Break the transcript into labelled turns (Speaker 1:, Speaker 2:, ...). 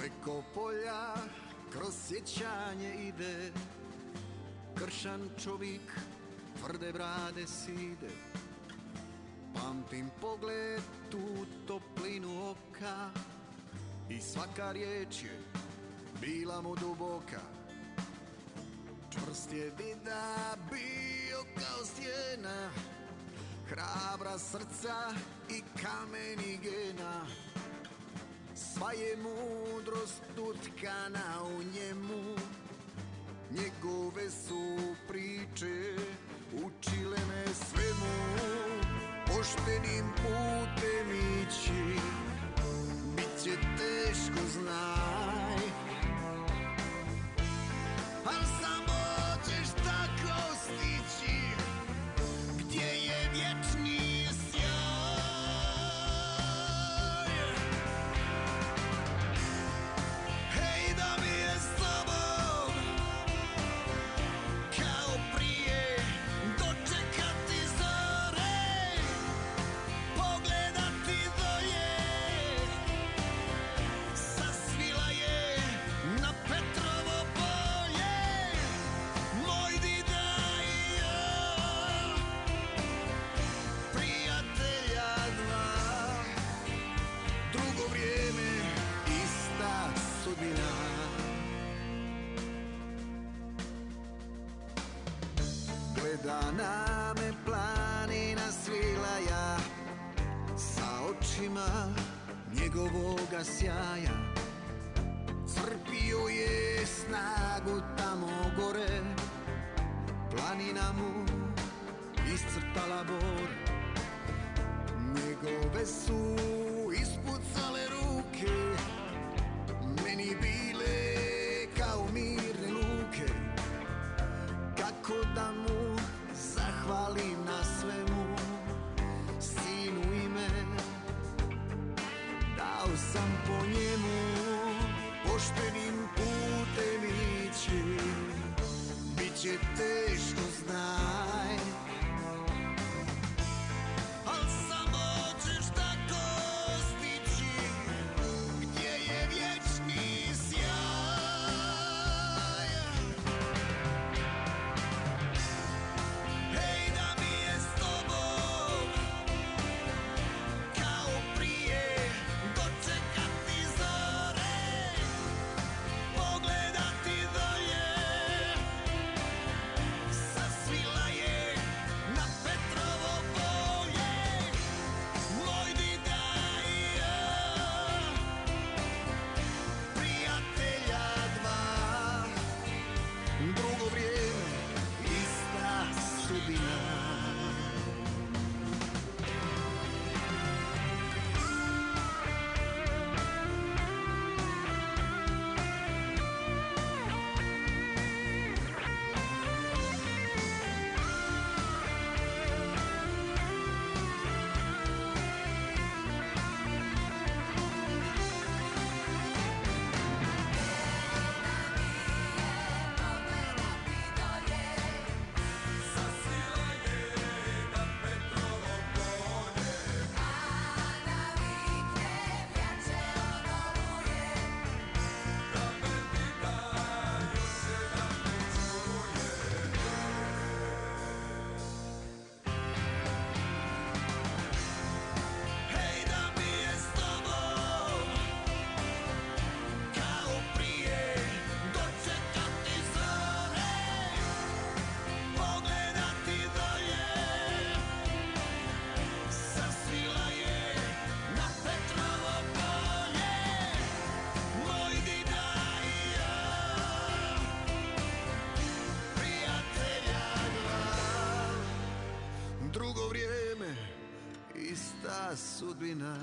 Speaker 1: Preko polja kroz sjećanje ide kršan čovjek, tvrde brade side. Pamtim pogled, tu toplinu oka i svaka riječ je bila mu duboka. Čvrst je vida bio kao stijena, hrabra srca i kameni gena. Sva je mudrost utkana u njemu, njegove su priče učile me svemu. Poštenim putem ići, bit će teško, znaj, al samo ćeš tako stići gdje je vječni sjaj. Hej, da mi je s tobom kao prije dočekati zore, pogledati dolje sa Svilaje na Petrovo polje. Moj dida i ja, prijatelja dva, drugo vrijeme, ista sudbina. Gleda na me planina Svilaja sa očima njegovoga sjaja. Crpio je snagu tamo gore, planina mu iscrtala bor. Njegove su ispucale ruke, meni bile kao mirne luke. Kako da mu zahvalim na svemu, sinu ime dao sam po njemu. Poštenim putem ići, bit će teško, znaj, al samo ćeš tako stići gdje je vječni sjaj. Hej, da mi je s tobom kao prije dočekati zore, pogledati dolje sa Svilaje na Petrovo polje. Moj dida i ja, prijatelja dva, drugo vrijeme, ista sudbina. Hej, da mi je s tobom kao prije dočekati zore, pogledati dolje sa Svilaje na Petrovo polje. Moj dida i ja, prijatelja dva, drugo vrijeme, ista sudbina.